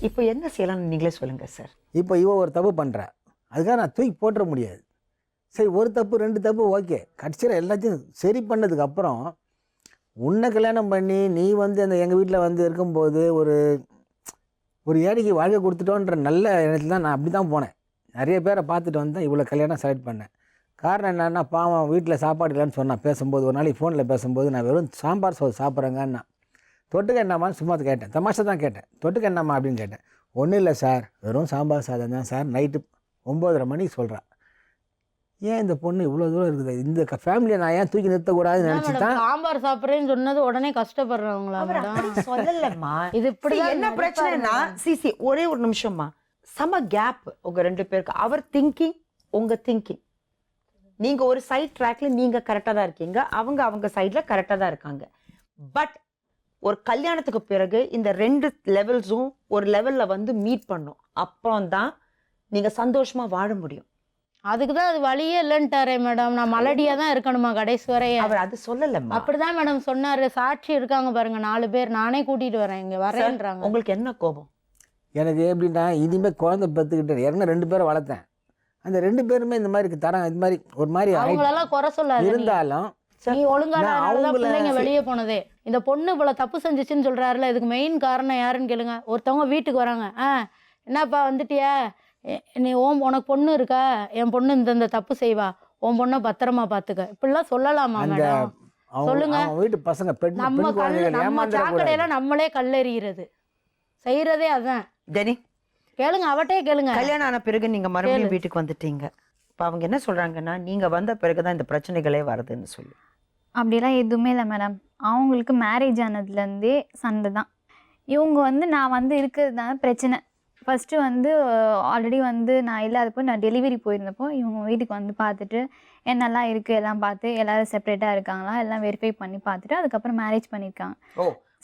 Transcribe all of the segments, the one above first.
இப்போ என்ன செய்யலாம்னு நீங்களே சொல்லுங்க சார். இப்போ இவ ஒரு தப்பு பண்ணுறா, அதுக்காக நான் தூக்கி போட்டுற முடியாது. சரி, ஒரு தப்பு 2 தப்பு ஓகே, கடைசியில் எல்லாத்தையும் சரி பண்ணதுக்கப்புறம் உன்னை கல்யாணம் பண்ணி நீ வந்து அந்த எங்கள் வீட்டில் வந்து இருக்கும்போது ஒரு ஏழைக்கு வாழ்க்கை கொடுத்துட்டோன்ற நல்ல எண்ணத்தில் தான் நான் அப்படி தான் போனேன். நிறைய பேரை பார்த்துட்டு வந்தேன், இவ்வளோ கல்யாணம் செலக்ட் பண்ணேன். காரணம் என்னன்னா, பாவம் வீட்டில் சாப்பாடு இல்லைன்னு சொன்னான் பேசும்போது. ஒரு நாளைக்கு ஃபோனில் பேசும்போது நான் வெறும் சாம்பார் சோறு சாப்பிட்றேங்கன்னா, தொட்டுக்க என்னம்மான்னு சும்மா கேட்டேன், தமாஷா தான் கேட்டேன், தொட்டுக்க என்னம்மா அப்படின்னு கேட்டேன். ஒன்றும் இல்லை சார், வெறும் சாம்பார் சாதம் தான் சார். நைட்டு 9:30 மணிக்கு சொல்கிறா. ஏன் இந்த பொண்ணு இவ்வளோ தூரம் இருக்குது, இந்த ஃபேமிலியை நான் ஏன் தூக்கி நிறுத்தக்கூடாதுன்னு நினச்சி தான் சாம்பார் சாப்பிட்றேன்னு சொன்னது உடனே கஷ்டப்படுறவங்களா மேடம்? சொல்லலம்மா. இது இப்படி என்ன பிரச்சனைனா, சிசி ஒரே ஒரு நிமிஷம்மா, சம கேப் உங்க 2 பேருக்கு. அவர் திங்கிங், உங்க திங்கிங். நீங்க ஒரு சைட் ட்ராக்ல நீங்க கரெக்டா தான் இருக்கீங்க, அவங்க சைட்ல கரெக்டா தான் இருக்காங்க. பட் ஒரு கல்யாணத்துக்கு பிறகு இந்த 2 லெவல்ஸும் ஒரு லெவல்ல வந்து மீட் பண்ணும். அப்புறம் தான் நீங்க சந்தோஷமா வாழ முடியும். அதுக்குதான் அது வழியே இல்லைன்ட்டாரே மேடம். நான் மலடியா தான் இருக்கணுமா கடைசி வரைய? அவர் அது சொல்லலம்மா. அப்படிதான் மேடம் சொன்னாரு. சாட்சி இருக்காங்க பாருங்க, 4 பேர். நானே கூட்டிட்டு வரேன், இங்க வரேன்றாங்க. உங்களுக்கு என்ன கோபம்? எனக்கு எப்படின்னா, இனிமேல் குழந்தை பெற்றுக்கிட்டேன், ஏற்கனவே 2 பேரை வளர்த்தேன். அந்த 2 பேருமே இந்த மாதிரி தரம், இது மாதிரி ஒரு மாதிரி அவங்களெல்லாம் குறை சொல்லாது. இருந்தாலும் நீ ஒழுங்கான பிள்ளைங்க வெளியே போனதே. இந்த பொண்ணு இவ்வளவு தப்பு செஞ்சுச்சுன்னு சொல்றாருல, இதுக்கு மெயின் காரணம் யாருன்னு கேளுங்க. ஒருத்தவங்க வீட்டுக்கு வராங்க, என்னப்பா வந்துட்டியா, நீ உனக்கு பொண்ணு இருக்கா, என் பொண்ணு இந்த தப்பு செய்வா, உன் பொண்ணை பத்திரமா பாத்துக்க, இப்படிலாம் சொல்லலாமா மேடம்? சொல்லுங்க. வீட்டு பசங்க நம்ம சாக்கடையில நம்மளே கல்லெறிகிறது செய்யறதே அதான். ஜெனி கேளுங்க, அவட்டே கேளுங்க. கல்யாணம் ஆன பிறகு நீங்க மறுபடியும் வீட்டுக்கு வந்துட்டீங்க. இப்ப அவங்க என்ன சொல்றாங்கன்னா, நீங்க வந்த பிறகுதான் இந்த பிரச்சனைகளே வருதுன்னு சொல்லி. அப்படிலாம் எதுவுமே இல்லை மேடம். அவங்களுக்கு மேரேஜ் ஆனதுலேருந்தே சண்டை தான். இவங்க வந்து நான் வந்து இருக்கிறது தான் பிரச்சனை. ஃபஸ்ட்டு வந்து ஆல்ரெடி வந்து நான் இல்லாதப்போ, நான் டெலிவரி போயிருந்தப்போ இவங்க வீட்டுக்கு வந்து பார்த்துட்டு என்னெல்லாம் இருக்குது எல்லாம் பார்த்து, எல்லோரும் செப்பரேட்டாக இருக்காங்களா எல்லாம் வெரிஃபை பண்ணி பார்த்துட்டு அதுக்கப்புறம் மேரேஜ் பண்ணியிருக்காங்க.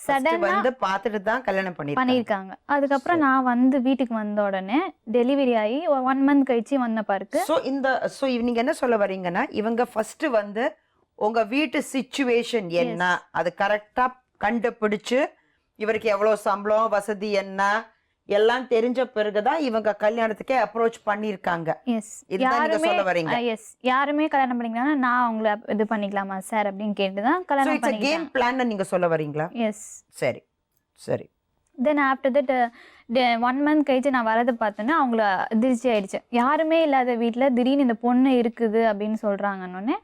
சடனாக பார்த்துட்டு தான் கல்யாணம் பண்ணியிருக்காங்க. அதுக்கப்புறம் நான் வந்து வீட்டுக்கு வந்த உடனே டெலிவரி ஆகி 1 மந்த் கழிச்சு வந்த பிறகு நீங்க என்ன சொல்ல வரீங்கன்னா, இவங்க ஃபர்ஸ்ட் வந்து உங்க வீட்டு சிச்சுவேஷன் என்ன அது கரெக்டா கண்டுபிடிச்சு, இவருக்கு எவ்வளவு சம்பளம், வசதி என்ன எல்லாம் தெரிஞ்ச பிறகுதான் இவங்க கல்யாணத்துக்கே அப்ரோச் பண்ணிருக்காங்க. யாருமே கல்யாணம் பண்ணிக்கலாம், நான் அவங்கள இது பண்ணிக்கலாமா சார் அப்படின்னு கேட்டுதான் கல்யாணம் பண்ணிக்கலாம். கேம் பிளான் நீங்க சொல்ல வரீங்களா? எஸ். சரி சரி. தென் ஆஃப்டர் தட் 1 மந்த் கழிச்சு நான் வரதை பார்த்தோன்னா அவங்கள அதிர்ச்சி ஆயிடுச்சு. யாருமே இல்லாத வீட்டில் திடீர்னு இந்த பொண்ணு இருக்குது அப்படின்னு சொல்றாங்கன்னொன்னே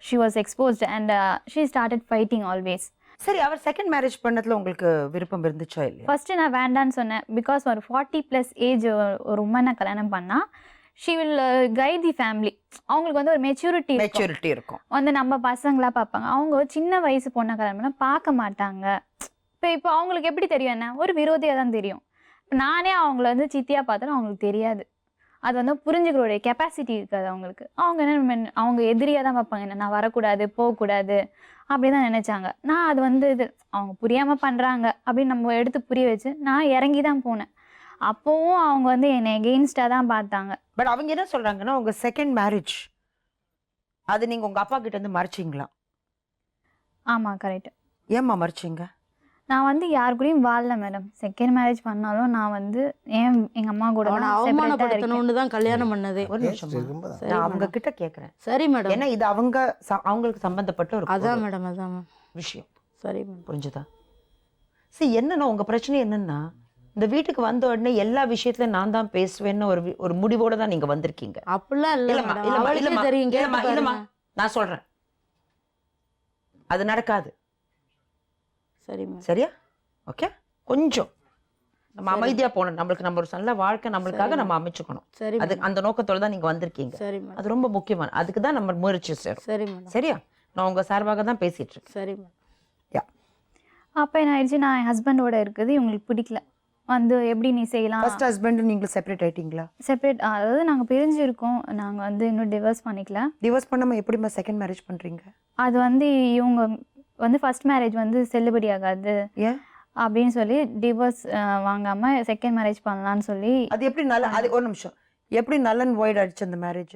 she was exposed and she started fighting always. சரி, அவர் செகண்ட் மேரேஜ் பண்ணதுல உங்களுக்கு விருப்பம் இருந்துச்சா இல்லையா? ஃபர்ஸ்ட் நான் வேண்டான்னு சொன்னேன். பிகாஸ் ஒரு 40+ ஏஜ் ஒரு உமனை கல்யாணம் பண்ணா she will guide the family. அவங்களுக்கு வந்து ஒரு மெச்சூரிட்டி இருக்கும். வந்து நம்ம பசங்களா பார்ப்பாங்க. அவங்க சின்ன வயசு பொண்ணை கல்யாணம் பண்ணா பார்க்க மாட்டாங்க. இப்போ அவங்களுக்கு எப்படி தெரியும், என்ன ஒரு விரோதியாக தான் தெரியும். நானே அவங்கள வந்து சித்தியாக பார்த்தாலும் அவங்களுக்கு தெரியாது. அது வந்து புரிஞ்சுக்கிறோடைய கெப்பாசிட்டி இருக்காது அவங்களுக்கு. அவங்க என்ன, அவங்க எதிரியாக தான் பார்ப்பாங்க, என்ன நான் வரக்கூடாது போகக்கூடாது அப்படி தான் நினச்சாங்க. நான் அது வந்து இது அவங்க புரியாமல் பண்ணுறாங்க அப்படின்னு நம்ம எடுத்து புரிய வச்சு நான் இறங்கி தான் போனேன். அப்போவும் அவங்க வந்து என்னை எகெயின்ஸ்டாக தான் பார்த்தாங்க. பட் அவங்க என்ன சொல்கிறாங்கன்னா, உங்கள் செகண்ட் மேரேஜ் அது நீங்கள் உங்கள் அப்பா கிட்ட இருந்து மறைச்சிங்களா? ஆமாம், கரெக்ட். ஏம்மா மறைச்சிங்க? நான் வந்து யாரு கூடயும் வாழல மேடம். செகண்ட் மேரேஜ் பண்ணாலும் நான் வந்து எங்க அம்மா கூட அவமானப்படுத்தணும்னு தான் கல்யாணம் பண்ணதே. ஒரு நிமிஷம் நான் அவங்க கிட்ட கேக்குறேன். சரி மேடம். ஏன்னா இது அவங்களுக்கு சம்பந்தப்பட்ட ஒரு அதான் மேடம், அதான் விஷயம். சரி மேடம், புரிஞ்சுதா? சரி, என்னன்னா உங்க பிரச்சனை என்னன்னா, இந்த வீட்டுக்கு வந்த உடனே எல்லா விஷயத்துலயும் நான் தான் பேசுவேன்னு ஒரு முடிவோட தான் நீங்க வந்திருக்கீங்க. அப்படிலாம் இல்ல. நான் சொல்றேன், அது நடக்காது. சரி சரியா? ஓகே, கொஞ்சம் நம்ம அமைதியா போகணும். நம்ம ஒரு நல்ல வாழ்க்கை நம்மளுக்காக நம்ம அமைச்சுக்கணும். அது அந்த நோக்கத்தோட தான் நீங்க வந்திருக்கீங்க. அது ரொம்ப முக்கியமான, அதுக்கு தான் நம்ம முயற்சி செய்யறோம். சரியா? நான் உங்க சார்பாக தான் பேசிட்டு இருக்கேன். சரி. அப்போ என்ன ஆயிடுச்சு, நான் என் ஹஸ்பண்டோட இருக்குது இவங்களுக்கு பிடிக்கல. வந்து எப்படி நீ செய்யலாம். ஃபர்ஸ்ட் ஹஸ்பண்ட் நீங்க செப்பரேட் ஆயிட்டீங்களா? செப்பரேட், அதாவது நாங்கள் பிரிஞ்சிருக்கோம். நாங்கள் வந்து இன்னும் டிவோர்ஸ் பண்ணிக்கல. டிவோர்ஸ் பண்ணாமல் எப்படிமா செகண்ட் மேரேஜ் பண்ணுறீங்க? அது வந்து இவங்க வந்து ஃபர்ஸ்ட் மேரேஜ் வந்து செல்லுபடி ஆகாது அப்படின்னு சொல்லி டிவோர்ஸ் வாங்காமல் செகண்ட் மேரேஜ் பண்ணலான்னு சொல்லி. அது எப்படி நல்ல, அது ஒரு நிமிஷம், எப்படி நல் அண்ட் வாய்ட் ஆயிடுச்சு அந்த மேரேஜ்?